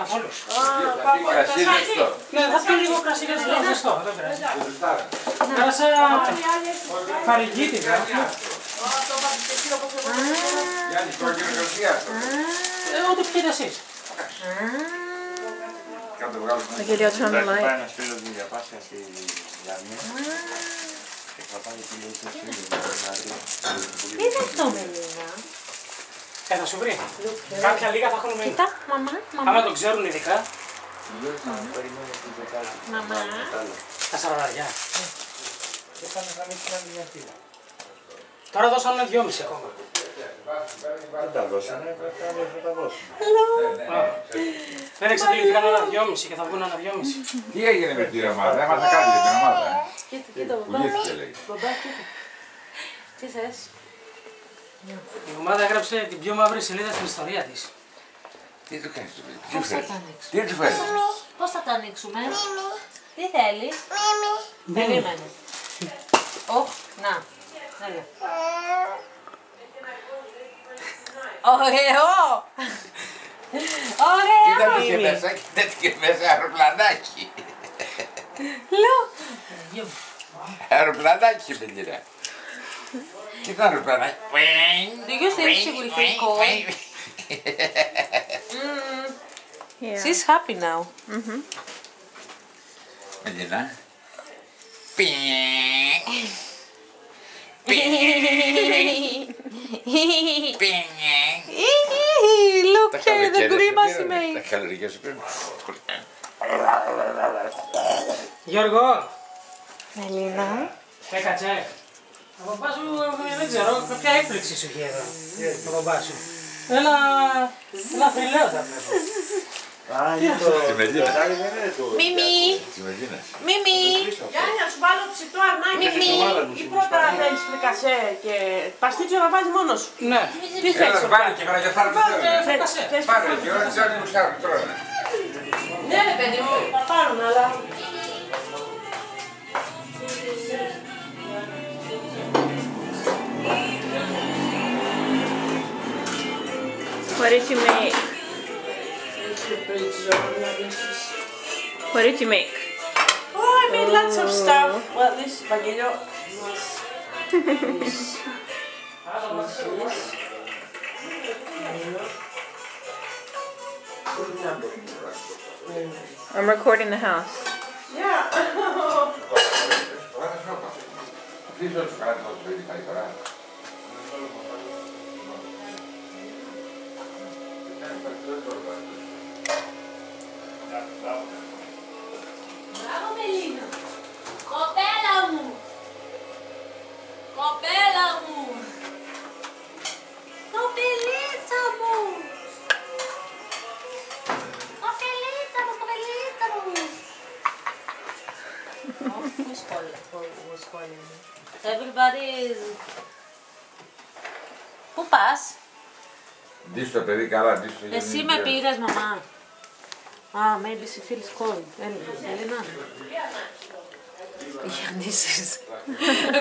καθόλου. Κρασί ζεστό. Ναι, θα πει λίγο κρασί ζεστό, δεν πειράζει. Πέρασα φαρυγγίτικα. Γιάννη, κόκκινο κρασί αυτό. Ό,τι πιείτε εσείς. Θα γελιώσω να μιλάει. Πάει ένας φίλος μου για Πάσχα στη Λαμία και θα πάει και λίγο στο σύλλογο. Τι είναι αυτό, Μελίνα? Θα σου βρει. Κάποια λίγα θα έχουν μείνει. Κοίτα, μαμά, Άμα μαμά. το ξέρουν ειδικά, Μαμά. τα σαραναριά. Και θα με κάνει μια φύλλα. Τώρα δώσανε 2,5 ακόμα. Δεν τα δώσανε, θα τα δώσουν. Δεν εξαντλήθηκαν ένα 2,5 και θα βγουν ένα 2,5. Τι έγινε με την ομάδα, έμαθα κάτι για την ομάδα. Κοίτα, Που γύφτηκε λέει. Τι θες? Η ομάδα έγραψε την πιο μαύρη σελίδα στην ιστορία της. Τι του κάνεις το παιδί, τι Πώς του θα φέρεις. τα ανοίξουμε? Τι του φέρεις. Πώς θα τα ανοίξουμε? Τι θέλεις? Περίμενε. Ωχ, να. Έλα. Ωραίο! Κοίτα τι Ωραίο! είχε μέσα, κοίτα τι είχε μέσα, αεροπλανάκι. Λέω. Αεροπλανάκι είχε παιδιά. Κοίτα αεροπλανάκι. Do you think she will feel cold? Yeah. She's happy now. Μελίνα. Look here, the grimace he Τα made. χαλαρικιά σου πήραν. Γιώργο, Μελίνα. έκατσε. Ο παπάς σου δεν ξέρω, κάποια έκπληξη σου είχε εδώ. Ο παπάς σου. Ένα θρυλαίο θα βλέπω. Α, είναι το... Τη Μελίνα. Μίμη. Τη Μελίνα. Μίμη. Γιάννη, να σου βάλω ψητό αρνάκι ή πρώτα θέλεις φρικασέ και παστίτσιο να βάζεις μόνος σου. Ναι. Τι θέλεις? Έλα, πάρε και τώρα και πάρε το Φρικασέ. Πάρε και όλα τις άλλες γουστάρουν τώρα. Ναι ρε παιδί μου, θα πάρουν αλλά... What did you make? What did you make? Oh, I made lots of stuff. Well, this Vangelo. I'm recording the house. Yeah. Αφήσω τους κάτι θα τους πει καλύτερα. Μπράβο Μελίνα. Κοπέλα μου. Κοπέλα μου. Κοπελίτσα μου. Κοπελίτσα μου, κοπελίτσα μου. Who's calling me? Everybody is... Πού πας? Ντύσου το παιδί καλά, ντύσου το γιατί Εσύ είναι με πιο- πήρες μαμά. Maybe she feels cold. Ελίνα. Γιάννησης.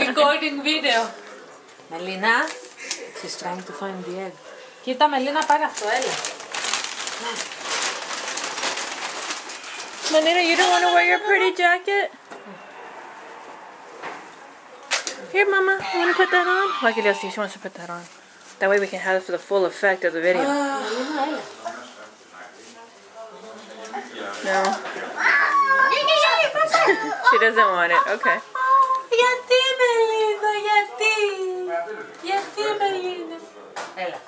Recording video. Μελίνα. She's trying to find the egg. Κοίτα Μελίνα, πάρε αυτό, έλα. Melina, you don't want to wear your pretty jacket? Here, Mama. You want to put that on? Look at see. She wants to put that on. That way we can have it for the full effect of the video. Μελίνα, έλα. No. She doesn't want it. Okay. Γιατί Μελίνα, γιατί. Γιατί Μελίνα. Έλα.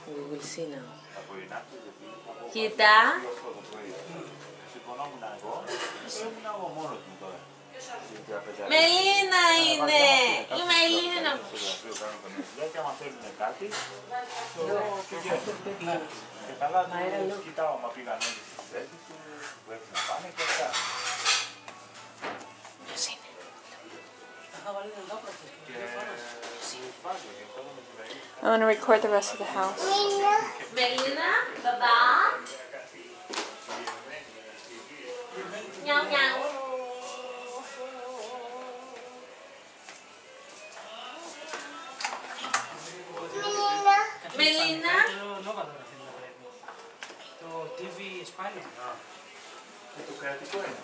We will see now. Κοίτα. Σηκωνόμουν εγώ, ήμουν εγώ μόνος μου τώρα. Μελίνα είναι. Η Μελίνα. Και άμα θέλουν κάτι, και βγαίνουν. Και καλά τους κοιτάω, μα πήγαν όλοι στη θέση του, που έχουν να πάνε και αυτά. Ποιος είναι. I want to record the rest of the house. Μελίνα, μπαμπά. Νιάου νιάου. έχεις πάλι. Το κρατικό είναι.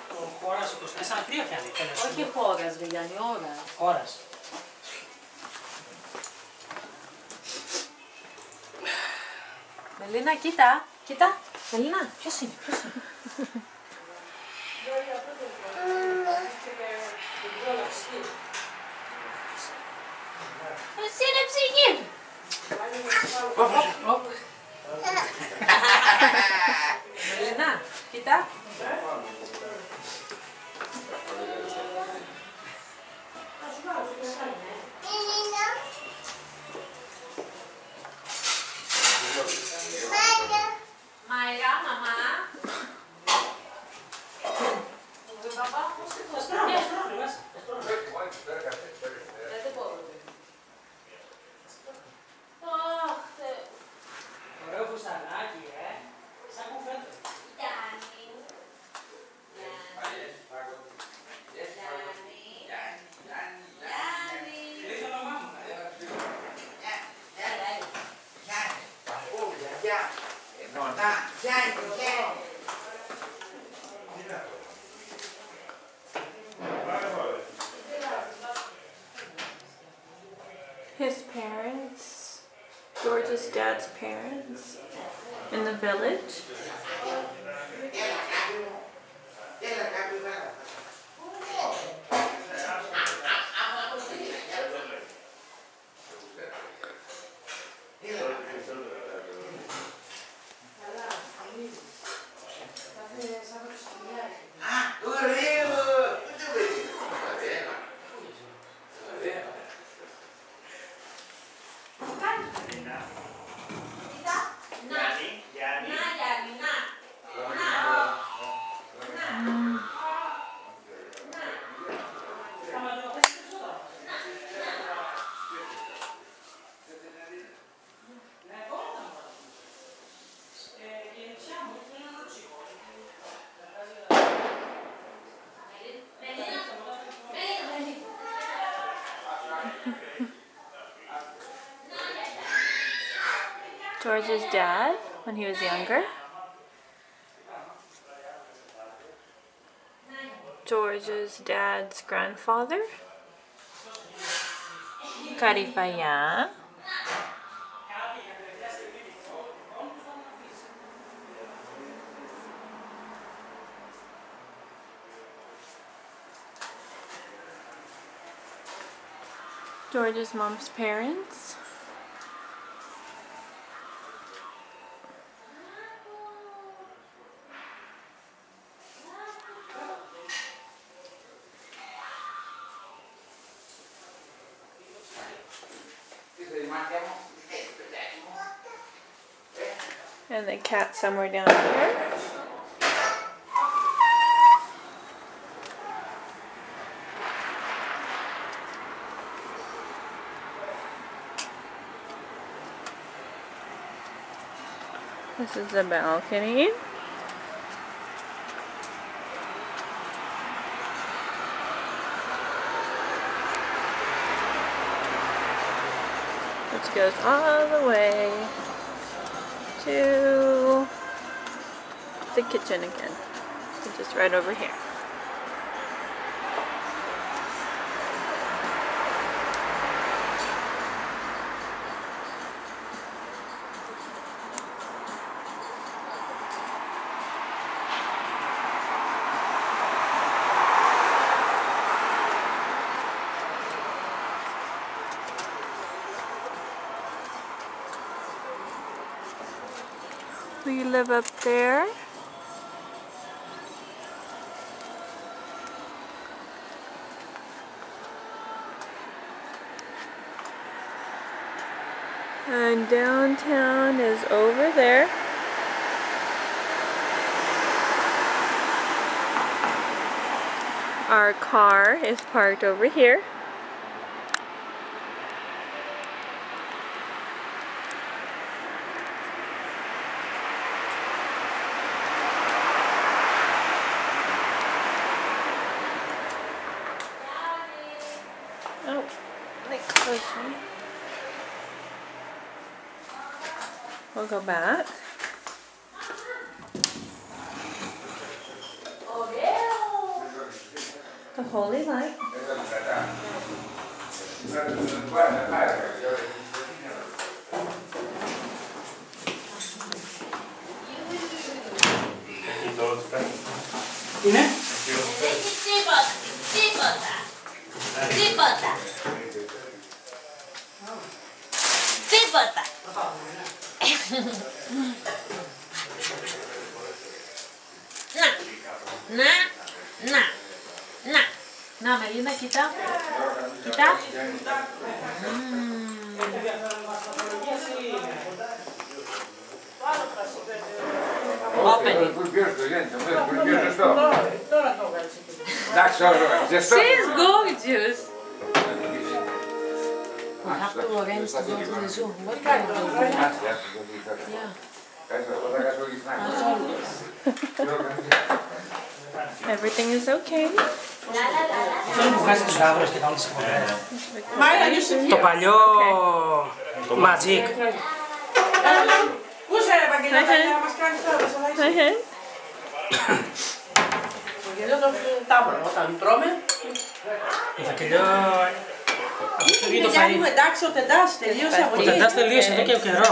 Το χώρας 24-3 πιάνει. Όχι χώρας, Γιάννη, ώρας. Χώρας. Μελίνα, κοίτα. Κοίτα. Μελίνα, ποιος είναι. Εσύ είναι ψυχή. Μελίνα, κοίτα. Μαϊρά, μαμά. Δεν μπορώ. Ωραίο φουστανάκι, σαν κουφέτο. Λέει το όνομά μου. His parents, George's dad's parents, in the village. George's dad when he was younger. George's dad's grandfather. Karifaya. George's mom's parents. And the cat somewhere down here. This is the balcony. Which goes all the way to the kitchen again, which is right over here. We live up there. And downtown is over there. Our car is parked over here. Oh, they closed me. We'll go back. The holy light. Έχει το σπέκι. Είναι. Τίποτα. Να, Μελίνα, κοίτα. Κοίτα. Open it. She's gorgeous. We have to arrange to go to the zoo. What kind of zoo? Yeah. As always. Everything is okay. Θέλω να μου βγάζει τους γάβρους και κάνουν τις εκπομπές. Μάιρα, είσαι Το παλιό Magic. Πού είσαι, Ευαγγελία, να μας κάνεις τώρα, σε αλλάξεις. Γιατί το τάπρο, όταν τρώμε. Η Ευαγγελία αποφύγει το Παιδιά φαΐ. μου, εντάξει, ο τεντάς τελείωσε από Ο τεντάς τελείωσε εδώ και καιρό.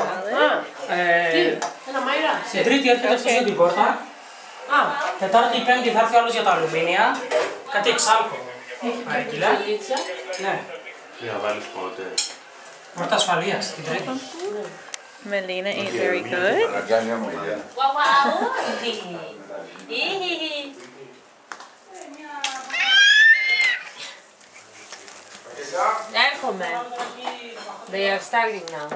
Ένα Μάιρα. Στην Τρίτη έρχεται αυτός για την πόρτα. Τετάρτη ή Πέμπτη θα έρθει άλλος για τα αλουμίνια. Κάτι εξάλκο. Παραγγείλα. Ναι. Τι θα βάλεις πότε. Πόρτα ασφαλείας την Τρίτη. Melina ate very good. Έρχομαι. They are starting now.